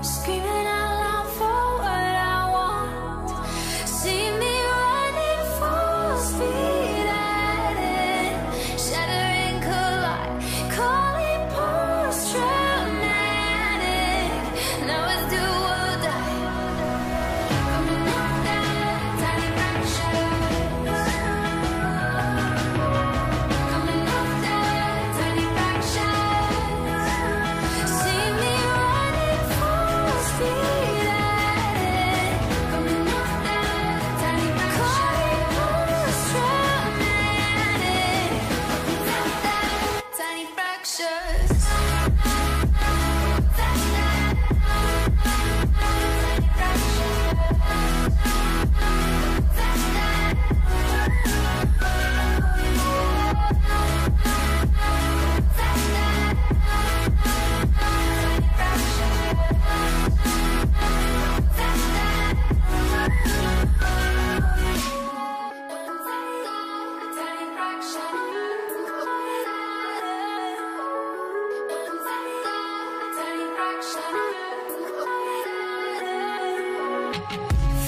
Screaming out loud for what I want. See me running full speed at it. Shattering collide, call it post-traumatic. Now it's do or die. Coming up that tiny fractures. Coming up that tiny fractures. See me running full speed at it. Coming up that tiny fractures. Post-traumatic. Tiny fractures.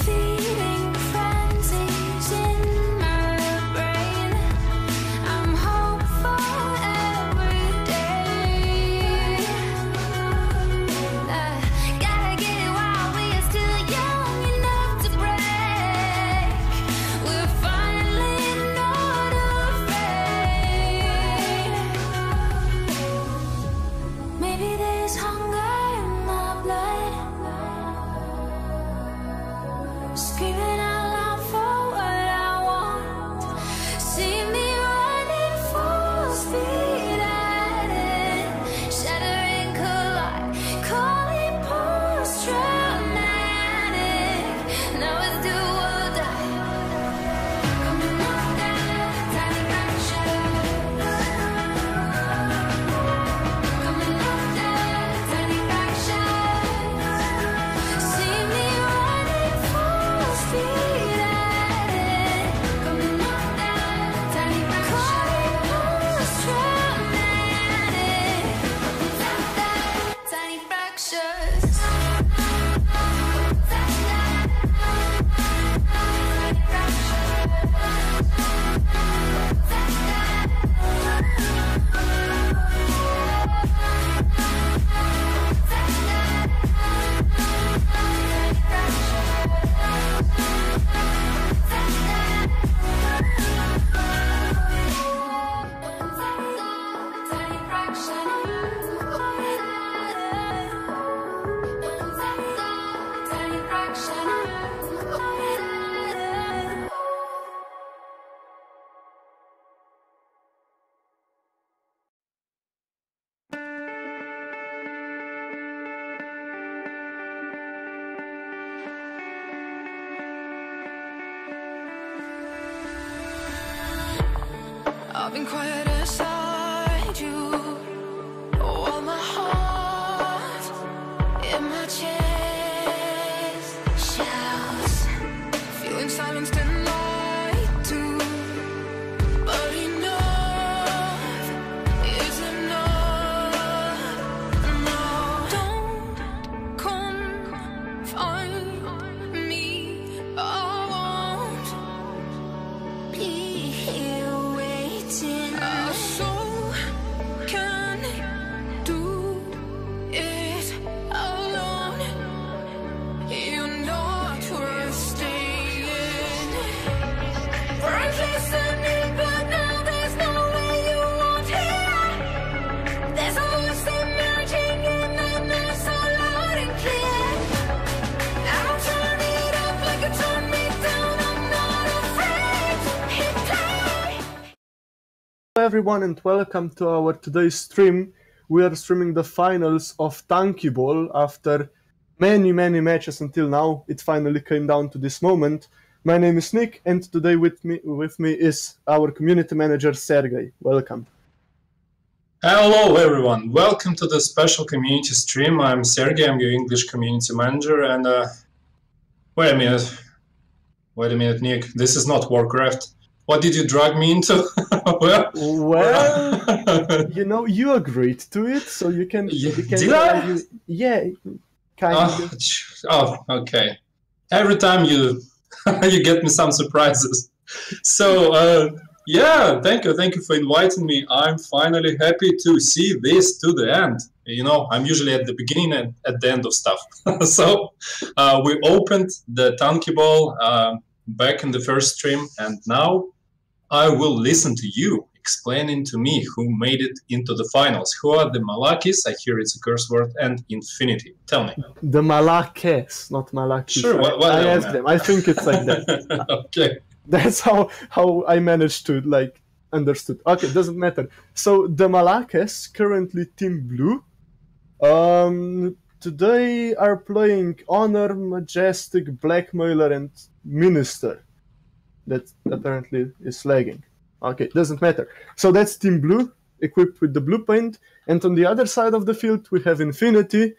Feeding frenzies in my brain. I'm hopeful every day. Gotta get it while we are still young enough to break. We're finally not afraid. Maybe there's hunger in my blood. Screaming out loud for what I want. See me running full speed at it. Shattering collide, call it post-traumatic. Now it's do or die. Coming up that tiny fractures. Coming up that tiny fractures. See me running full speed at it. Coming up that tiny fractures. Post-traumatic. Tiny fractures. I've been quiet inside you. All my heart in my chest shouts. Feeling silenced and lied to. But enough is enough. No, don't confine me. I won't be here waiting. Our soul can do it alone. You're not worth staying. First listening, but now there's no way you won't hear. There's a voice emerging in the night, so loud and clear. Now turn it up like you turn me down. I'm not afraid. Hit play. Hello everyone and welcome to our today's stream. We are streaming the finals of TankiBall. After many matches until now, it finally came down to this moment. My name is Nick and today with me is our community manager Sergey. Welcome. Hello everyone, welcome to the special community stream. I'm Sergey, I'm your English community manager, and wait a minute Nick, this is not Warcraft. What did you drag me into? Well, you know, you agreed to it, so you can. Did I? Yeah, kind Oh, okay. Every time you you get me some surprises. So yeah, thank you for inviting me. I'm finally happy to see this to the end. You know, I'm usually at the beginning and at the end of stuff. So we opened the TankiBall back in the first stream, and now I will listen to you explaining to me who made it into the finals. Who are the Malakes? I hear it's a curse word, and Infinity. Tell me. The Malakes, not Malakes. Sure, I asked them. I think it's like that. Okay. That's how I managed to like understood. Okay, doesn't matter. So the Malakes, currently Team Blue, today are playing Honor, Majestic, Blackmailer, and Minister. That apparently is lagging. Okay, doesn't matter. So that's Team Blue, equipped with the blue paint, and on the other side of the field we have Infinity.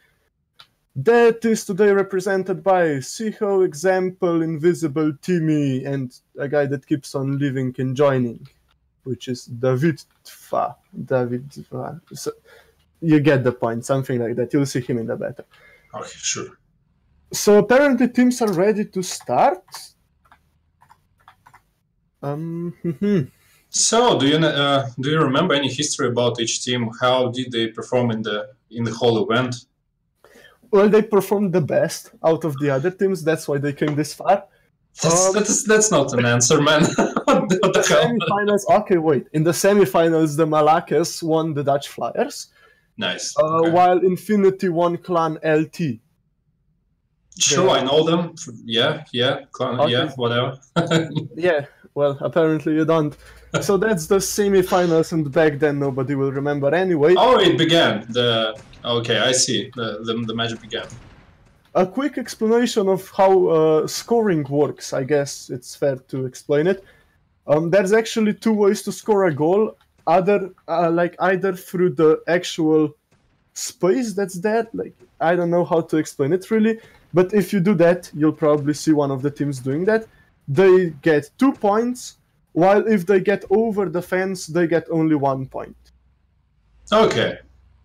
That is today represented by Siho, Example, Invisible, Timmy, and a guy that keeps on leaving and joining, which is David. So you get the point, something like that. You'll see him in the beta. Okay, sure. So apparently teams are ready to start. So do you remember any history about each team? How did they perform in the whole event? Well, they performed the best out of the other teams. That's why they came this far. That's not an answer, man. What the hell? Semifinals. Okay, wait. In the semifinals, the Malakes won the Dutch Flyers. Nice. Okay. While Infinity won Clan LT. Sure, I know them. Yeah, Clan, okay. Yeah, whatever. Yeah, well, apparently you don't. So that's the semifinals, and back then nobody will remember anyway. Oh, it began. Okay, I see. The magic began. A quick explanation of how scoring works. I guess it's fair to explain it. There's actually two ways to score a goal. Either through the actual space that's there. Like, I don't know how to explain it really, but if you do that, you'll probably see one of the teams doing that. They get 2 points, while if they get over the fence, they get only 1 point. Okay.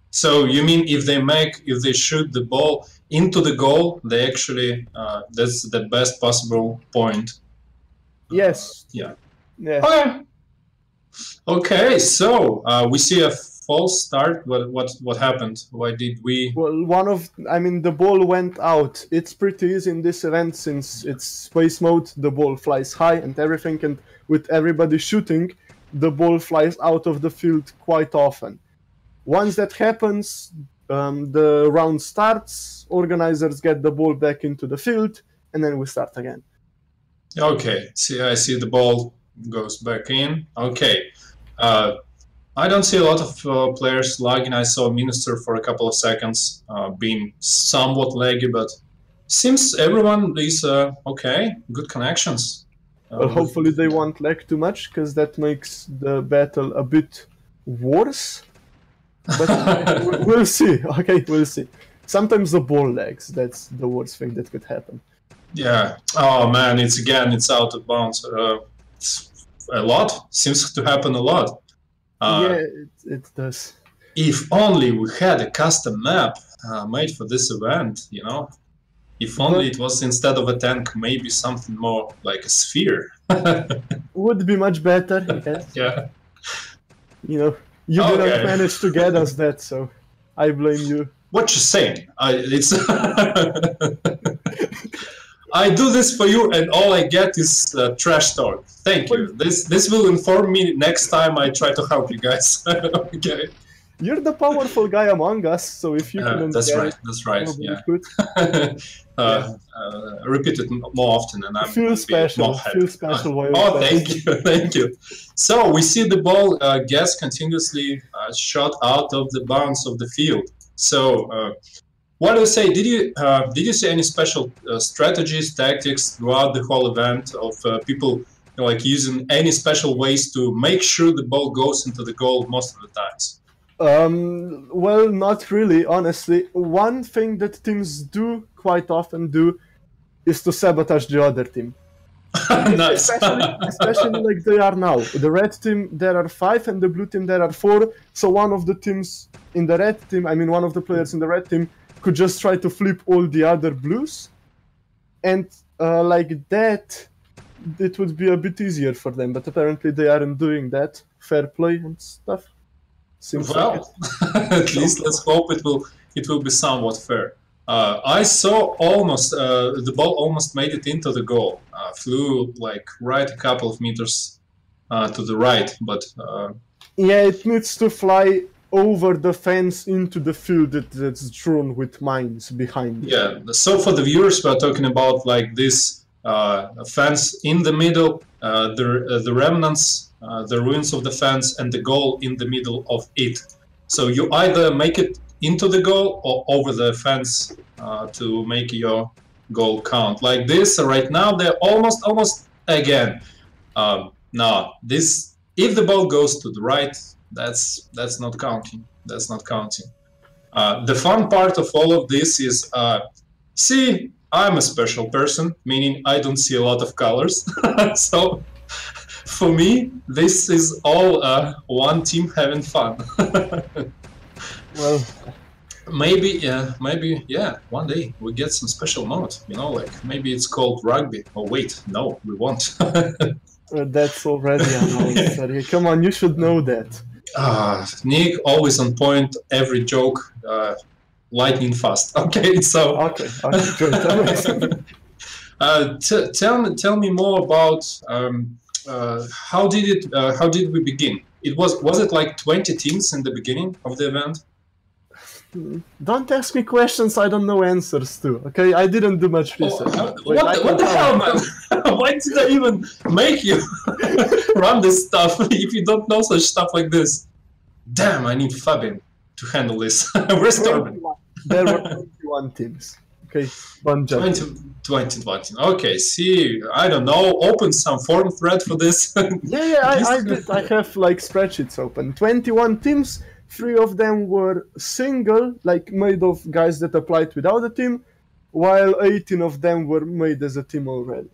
So you mean if they shoot the ball into the goal, they actually that's the best possible point. Yes. Yeah. Yeah. Okay. So we see a false start. What happened? Why did we? Well, the ball went out. It's pretty easy in this event since it's space mode. The ball flies high and everything, and with everybody shooting, the ball flies out of the field quite often. Once that happens, the round starts, organizers get the ball back into the field, and then we start again. Okay, I see the ball goes back in. Okay. I don't see a lot of players lagging. I saw Minister for a couple of seconds being somewhat laggy, but seems everyone is okay. Good connections. Well, hopefully they won't lag too much, because that makes the battle a bit worse. But we'll see. Okay, we'll see. Sometimes the ball lags. That's the worst thing that could happen. Yeah. Oh man, it's out of bounds. It's a lot. Seems to happen a lot. Yeah, it does. If only we had a custom map made for this event, you know. If only it was, instead of a tank, maybe something more like a sphere. Would be much better. Yes. Yeah. You know. You didn't manage to get us that, so I blame you. What you saying? I do this for you, and all I get is trash talk. Thank you. This will inform me next time I try to help you guys. Okay. You're the powerful guy among us, so if you can. That's right. Yeah. Repeat it more often, and I'm feel special. More happy. Feel special. Oh, thank you. So we see the ball gets continuously shot out of the bounds of the field. So what do you say? Did you see any special strategies, tactics throughout the whole event of people like using any special ways to make sure the ball goes into the goal most of the times? Well, not really, honestly. One thing that teams do quite often do is to sabotage the other team. Nice. especially like they are now. The red team, there are 5, and the blue team, there are 4. So one of the teams in the red team, one of the players in the red team could just try to flip all the other blues, and like that, it would be a bit easier for them. But apparently they aren't doing that. Fair play and stuff. Seems well, like at least let's hope it will be somewhat fair. I saw almost the ball almost made it into the goal. Flew like right a couple of meters to the right, but yeah, it needs to fly over the fence into the field that's drawn with mines behind it. Yeah, so for the viewers, we're talking about like this fence in the middle, the remnants, the ruins of the fence, and the goal in the middle of it. So you either make it into the goal or over the fence to make your goal count. Like this, right now they're almost again. Now this, if the ball goes to the right, that's not counting. That's not counting. The fun part of all of this is, see, I'm a special person, meaning I don't see a lot of colors. So for me, this is all one team having fun. Well, maybe, yeah, one day we get some special mode, you know, like maybe it's called rugby. Oh wait, no, we won't. That's already announced. Sorry. Come on, you should know that. Nick, always on point, every joke, lightning fast. Okay, so Okay, good. tell me more about how did we begin? Was it like 20 teams in the beginning of the event? Don't ask me questions I don't know answers to. Okay, I didn't do much research. What the hell, man? Why did I even make you run this stuff if you don't know such stuff like this? Damn, I need Fabian to handle this. Where's Torben? There were 21 teams. Okay, one judge. 20. Okay, see, I don't know. Open some forum thread for this. I did. I have like spreadsheets open. 21 teams. 3 of them were single, like made of guys that applied without a team, while 18 of them were made as a team already.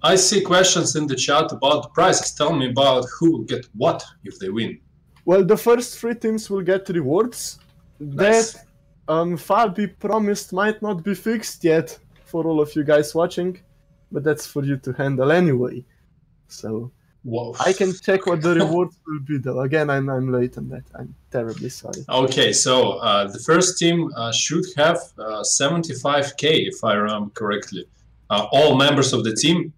I see questions in the chat about the prizes. Tell me about who will get what if they win. Well, the first 3 teams will get rewards. Nice. That Fabi promised might not be fixed yet for all of you guys watching, but that's for you to handle anyway. So whoa. I can check what the rewards will be though. Again, I'm late on that. I'm terribly sorry. Okay, so the first team should have 75k if I remember correctly. All members of the team,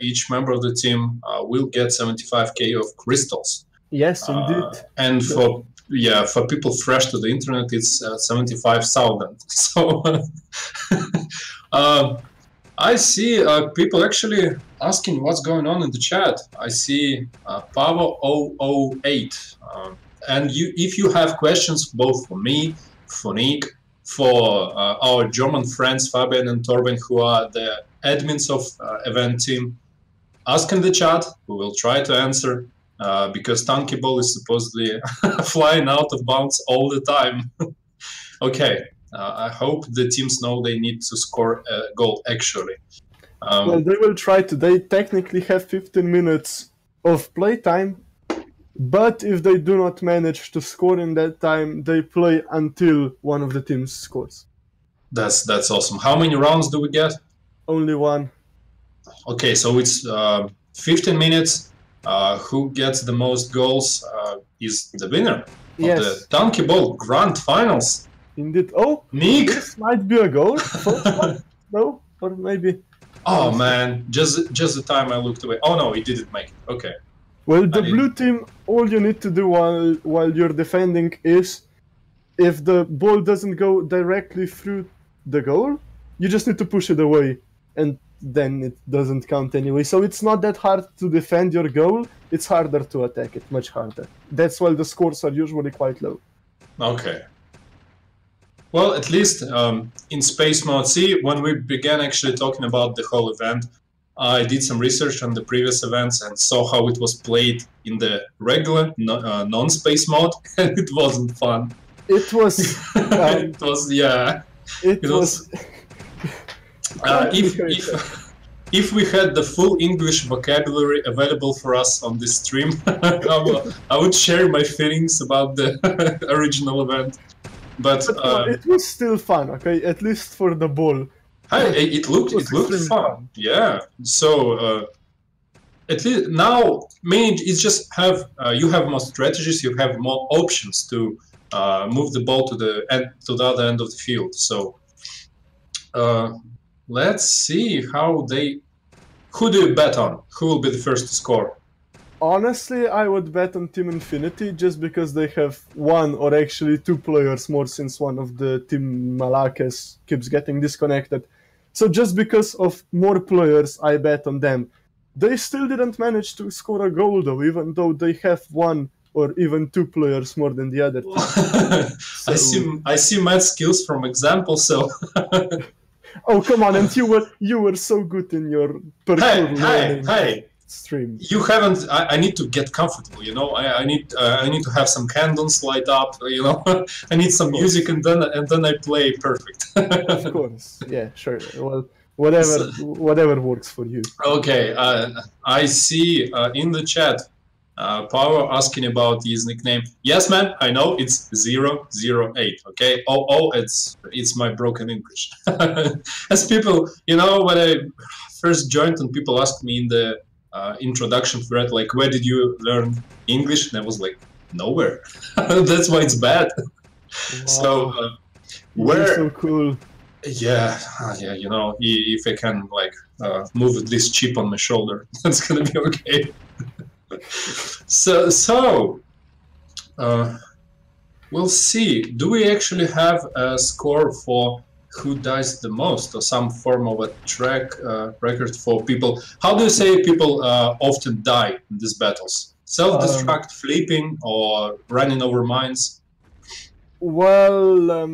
each member of the team will get 75k of crystals. Yes, indeed. And for people fresh to the internet, it's 75,000. So I see people actually asking what's going on in the chat. I see Pavo008. And if you have questions both for me, for Nick, for our German friends Fabian and Torben, who are the admins of event team, ask in the chat. We will try to answer. Because TankiBall is supposedly flying out of bounds all the time. Okay, I hope the teams know they need to score a goal actually. Well, they will try to. They technically have 15 minutes of playtime, but if they do not manage to score in that time, they play until one of the teams scores. That's awesome. How many rounds do we get? Only one. Okay, so it's 15 minutes. Who gets the most goals is the winner of the TankiBall Grand Finals. Indeed. Oh, Nick! This might be a goal. No? Or maybe... Oh man, just the time I looked away. Oh no, he didn't make it. Okay. Well, the blue team, all you need to do while you're defending is, if the ball doesn't go directly through the goal, you just need to push it away, and then it doesn't count anyway. So it's not that hard to defend your goal, it's harder to attack it, much harder. That's why the scores are usually quite low. Okay. Well, at least in space mode, see, when we began actually talking about the whole event, I did some research on the previous events and saw how it was played in the regular non-space mode, and it wasn't fun. It was... it was, yeah. It was... If we had the full English vocabulary available for us on this stream, I would share my feelings about the original event. but it was still fun. Okay, at least for the ball. It looked fun. Yeah. So at least now, it's just have you have more strategies, you have more options to move the ball to the other end of the field. So let's see how who do you bet on? Who will be the first to score? Honestly, I would bet on Team Infinity just because they have one or actually two players more since one of the Team Malakes keeps getting disconnected. So just because of more players, I bet on them. They still didn't manage to score a goal though, even though they have one or even two players more than the other team. So... I see Matt's skills from example, so... Oh, come on, and you were so good in your parkour hey. Stream. You haven't. I need to get comfortable. You know, I need to have some candles light up. You know, I need some music, and then I play perfect. Of course, yeah, sure. Well, whatever works for you. Okay, I see in the chat, Power asking about his nickname. Yes, man, I know it's 008. Okay, it's my broken English. As people, you know, when I first joined, and people asked me in the introduction thread, like, where did you learn English? And I was like, nowhere. That's why it's bad. Wow. So where? So cool. Yeah, you know, if I can like move this chip on my shoulder, that's gonna be okay. So we'll see. Do we actually have a score for who dies the most, or some form of a track record for people? How do you say people often die in these battles? Self-destruct, flipping, or running over mines? Well,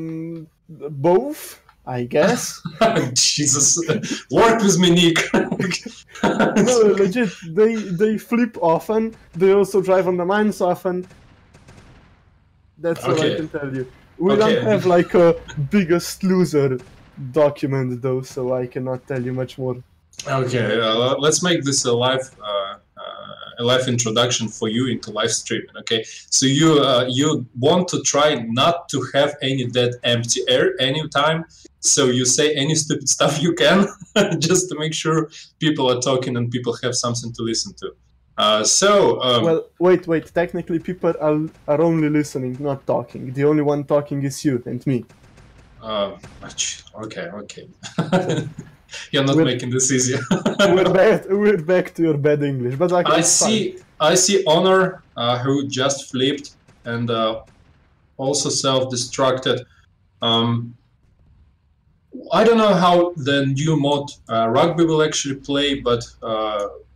both, I guess. Jesus, work with me, Nick. No, legit, they flip often. They also drive on the mines often. That's all I can tell you. We don't have like a biggest loser document though, so I cannot tell you much more. Okay, let's make this a live introduction for you into live streaming. Okay, so you want to try not to have any dead empty air anytime. So you say any stupid stuff you can, just to make sure people are talking and people have something to listen to. Well, wait. Technically, people are only listening, not talking. The only one talking is you and me. Okay. You're not making this easier. we're back to your bad English, but like, I see Honor who just flipped and also self-destructed. I don't know how the new mod rugby will actually play, but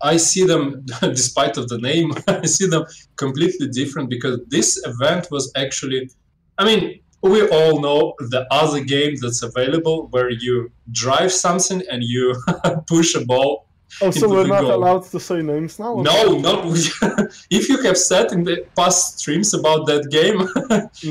I see them, despite of the name, I see them completely different, because this event was actually, I mean, we all know the other game that's available where you drive something and you push a ball. Oh, so we're not allowed to say names now? No. If you have said in the past streams about that game,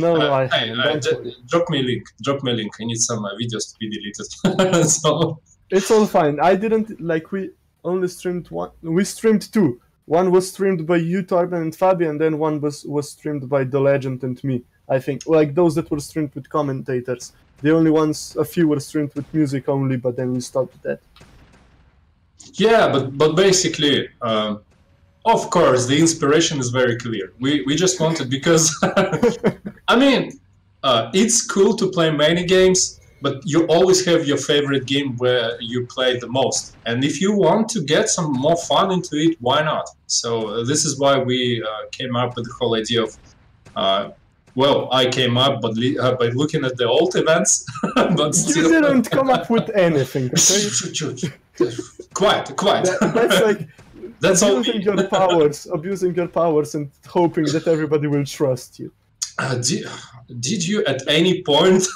no, I haven't. Drop me a link. I need some videos to be deleted. So it's all fine. I didn't like. We only streamed one. We streamed two. One was streamed by you, Torben and Fabi, and then one was streamed by The Legend and me. I think like those that were streamed with commentators. The only ones, a few were streamed with music only, but then we stopped that. Yeah, but basically, of course, the inspiration is very clear. We just wanted, because I mean, it's cool to play many games, but you always have your favorite game where you play the most. And if you want to get some more fun into it, why not? So this is why we came up with the whole idea of. Well, I came up by looking at the old events, but still... You didn't come up with anything, okay? Quite. That's like that's abusing your powers and hoping that everybody will trust you. Did you at any point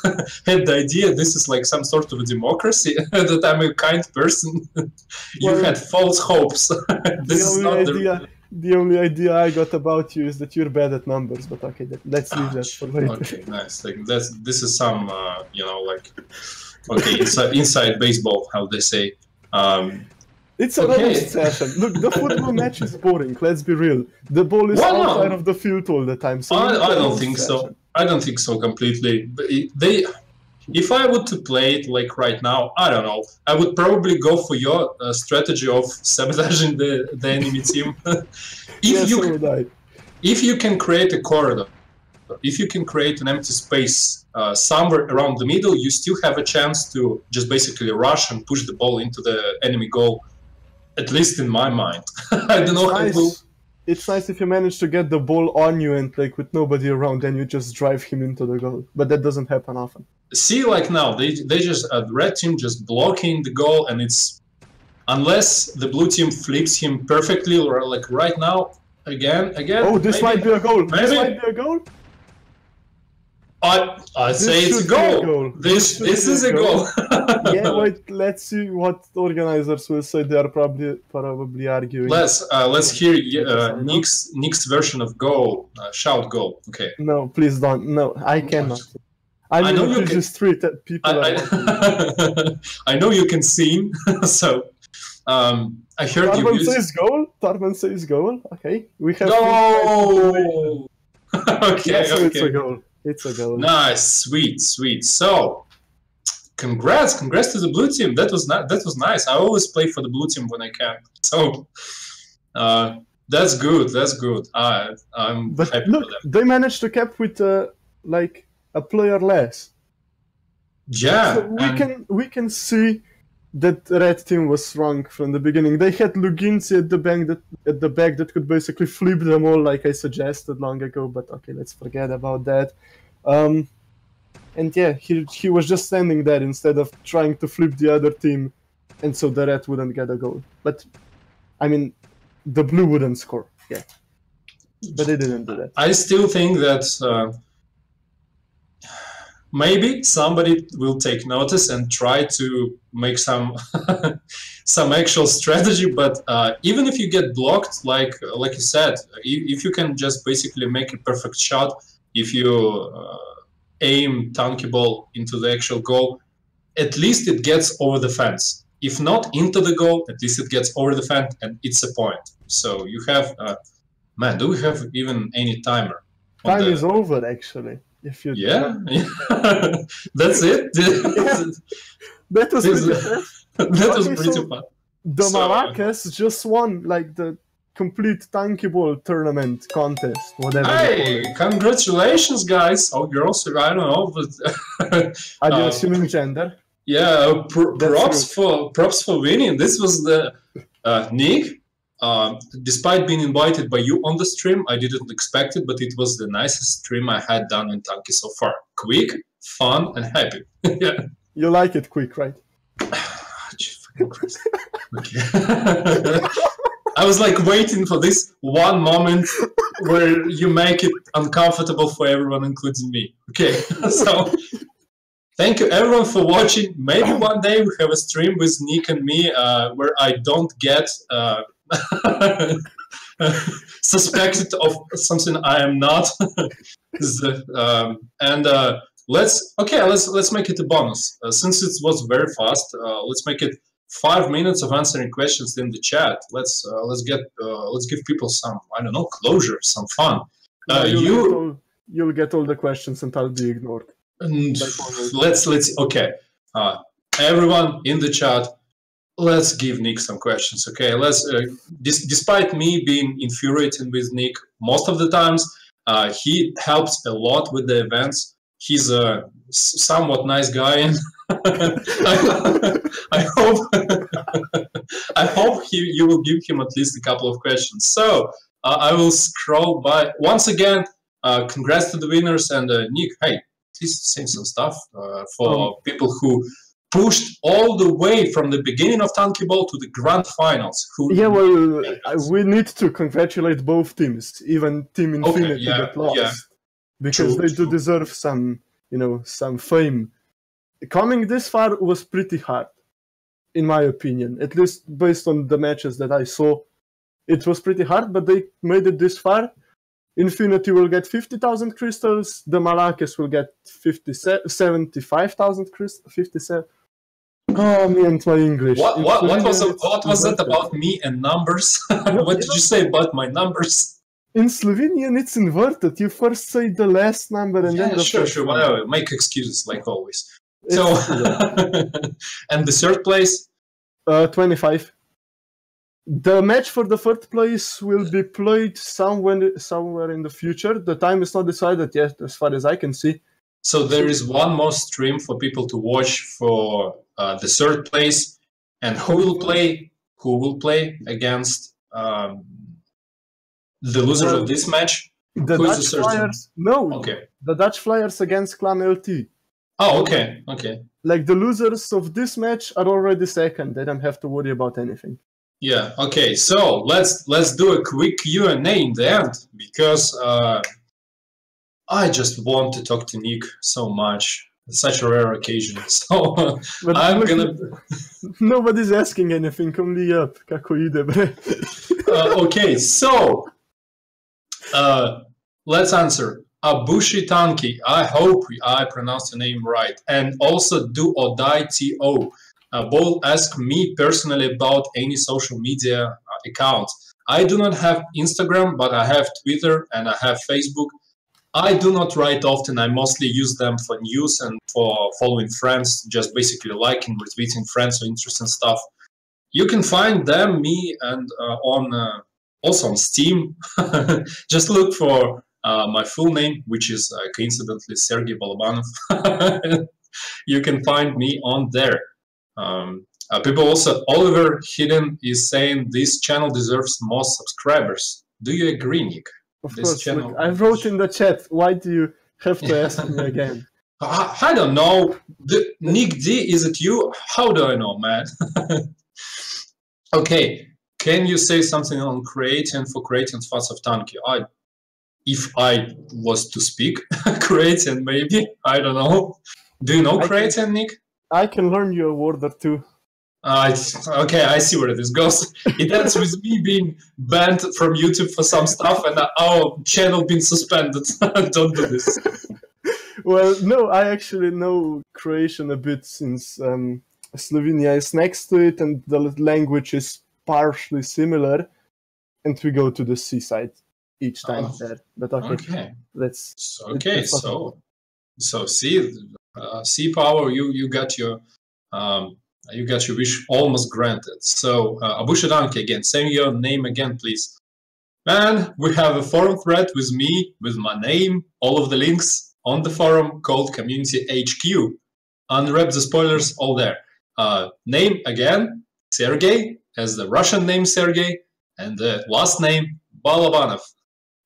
had the idea this is like some sort of a democracy, that I'm a kind person? You had false hopes. The only idea I got about you is that you're bad at numbers, but okay, let's leave that for later. Okay, nice. Like this is some, you know, like, okay, inside baseball, how they say. It's a roast session. Look, the football match is boring. Let's be real. The ball is outside of the field all the time. So I don't think so. I don't think so completely. They, if I would to play it like right now, I don't know. I would probably go for your strategy of sabotaging the enemy team. If you can create a corridor, if you can create an empty space somewhere around the middle, you still have a chance to just basically rush and push the ball into the enemy goal. At least in my mind. I don't know how it will. It's nice if you manage to get the ball on you and like with nobody around, then you just drive him into the goal. But that doesn't happen often. See, like now, they just the red team just blocking the goal, and it's unless the blue team flips him perfectly, or like right now, again. Oh, this might be a goal. Maybe. This might be a goal. I say it's a goal. This is a goal. Yeah, wait. Let's see what organizers will say. They are probably arguing. Let's hear Nick's version of goal. Shout goal. Okay. No, please don't. No, I cannot. I know you can street people. I know you can sing. So I heard Tarman you. says goal. Tarman says goal. Okay, we have goal. Okay. Yeah, so okay. It's a goal. It's a goal. Nice, sweet. So, congrats to the blue team. That was nice. I always play for the blue team when I can. So, that's good. I'm happy look, for them. they managed to cap with like a player less. Yeah, so we can see that red team was wrong from the beginning. They had Luginci at the back that could basically flip them all, like I suggested long ago. But okay, let's forget about that. And yeah, he was just standing there instead of trying to flip the other team, and so the red wouldn't get a goal. But I mean, the blue wouldn't score. Yeah, but they didn't do that. I still think that maybe somebody will take notice and try to make some some actual strategy. But even if you get blocked, like you said, if you can just basically make a perfect shot, if you aim TankiBall into the actual goal, at least it gets over the fence. If not into the goal, at least it gets over the fence, and it's a point. So you have, man, do we have even any timer? Time is over, actually. If you that's it. That was pretty fun. The Malakes just won like the complete TankiBall tournament contest, whatever. Hey, congratulations, guys! Or girls, I don't know, but are you assuming gender? Yeah, props for winning. This was the Nick. Despite being invited by you on the stream, I didn't expect it, but it was the nicest stream I had done in Tanki so far. Quick, fun, and happy. Yeah. You like it quick, right? Okay. I was like waiting for this one moment where you make it uncomfortable for everyone, including me. Okay, so thank you everyone for watching. Maybe one day we have a stream with Nick and me where I don't get suspected of something I am not. Let's make it a bonus. Since it was very fast, let's make it 5 minutes of answering questions in the chat. Let's give people some, I don't know, closure, some fun. You'll get all the questions and I'll be ignored. Okay. Everyone in the chat, let's give Nick some questions. Okay. Despite me being infuriated with Nick most of the times, he helps a lot with the events. He's a somewhat nice guy, and I hope you will give him at least a couple of questions. So I will scroll by once again. Congrats to the winners, and Nick, hey, please say some stuff for people who pushed all the way from the beginning of TankiBall to the grand finals. We need to congratulate both teams, even Team Infinity that lost, because they do deserve some, some fame. Coming this far was pretty hard, in my opinion. At least based on the matches that I saw, it was pretty hard, but they made it this far. Infinity will get 50,000 crystals. The Malakes will get 75,000 crystals. 57. Oh, me and my English. What was that about me and numbers? What did you say about my numbers? In Slovenian, it's inverted. You first say the last number and then the first sure, number. whatever. Make excuses like always. It's So, and the third place? 25. The match for the third place will be played somewhere in the future. The time is not decided yet, as far as I can see. So there is one more stream for people to watch for the third place, and who will play? Who will play against the losers of this match? The Who is Dutch the third Flyers. No. Okay. The Dutch Flyers against Clan LT. Oh, okay, okay. Like the losers of this match are already second. They don't have to worry about anything. Yeah. Okay. So let's do a quick Q&A in the end, because I just want to talk to Nick so much. It's such a rare occasion. So But I'm look, gonna. Nobody's asking anything. Only up. Kako ide, bre? Okay. So let's answer. Abushi Tanki. I hope I pronounced your name right. And also Do or Die TO. Both ask me personally about any social media account. I do not have Instagram, but I have Twitter and I have Facebook. I do not write often. I mostly use them for news and for following friends, just basically liking, retweeting friends or interesting stuff. You can find them, me, and also on Steam. Just look for my full name, which is coincidentally Sergey Balabanov. You can find me on there. People also, Oliver Hidden is saying this channel deserves more subscribers. Do you agree, Nick? Of This course. channel- Look, I wrote in the chat. Why do you have to ask me again? I don't know. Nick D, is it you? How do I know, man? Okay, can you say something on creating fans of Tanki? If I was to speak creating, maybe, I don't know. Do you know creating, Nick? I can learn you a word or two. Okay, I see where this goes. It ends with me being banned from YouTube for some stuff and our channel being suspended. Don't do this. Well, no, I actually know Croatian a bit since Slovenia is next to it and the language is partially similar. And we go to the seaside each time there. But okay, let's... Okay, so see, sea power, you got your wish almost granted. So Abushadanki again, say your name again, please. Man, we have a forum thread with me, with my name, all of the links on the forum called Community HQ. Unwrap the spoilers, all there. Name again, Sergey, as the Russian name Sergey, and the last name Balabanov.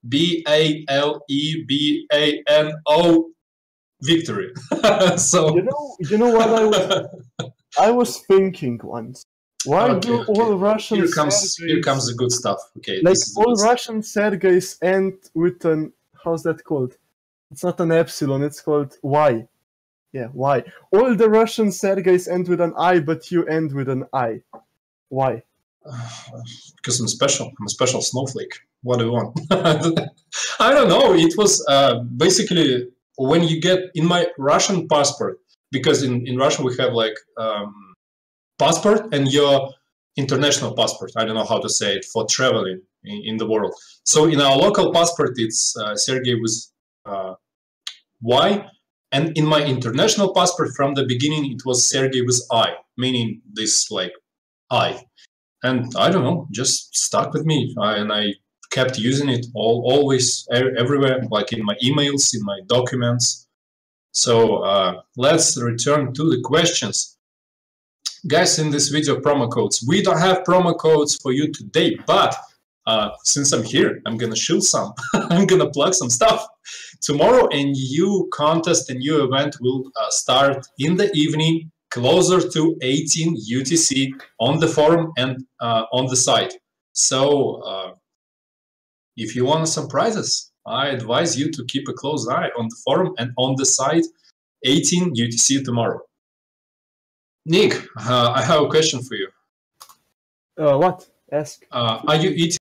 B-A-L-E-B-A-N-O victory. So you know what I was thinking once. Why do all Russian here comes the good stuff. Okay, like all Russian Sergeys end with an, how's that called? It's not an epsilon, it's called Y. Yeah, Y. All the Russian Sergeys end with an I, but you end with an I. Why? Because I'm special. I'm a special snowflake. What do you want? I don't know. It was basically when you get in my Russian passport, because in Russia we have like passport and your international passport. I don't know how to say it, for traveling in the world. So in our local passport, it's Sergey with Y. And in my international passport, from the beginning, it was Sergey with I, meaning this like I. And I don't know, just stuck with me. And I kept using it always, everywhere, like in my emails, in my documents. So let's return to the questions. Guys, in this video, promo codes. We don't have promo codes for you today, but since I'm here, I'm gonna shoot some. I'm gonna plug some stuff. Tomorrow, a new contest, a new event will start in the evening, closer to 18 UTC on the forum and on the site. So if you want some prizes, I advise you to keep a close eye on the forum and on the site, 18 UTC tomorrow. Nick, I have a question for you. What? Ask. Are you eating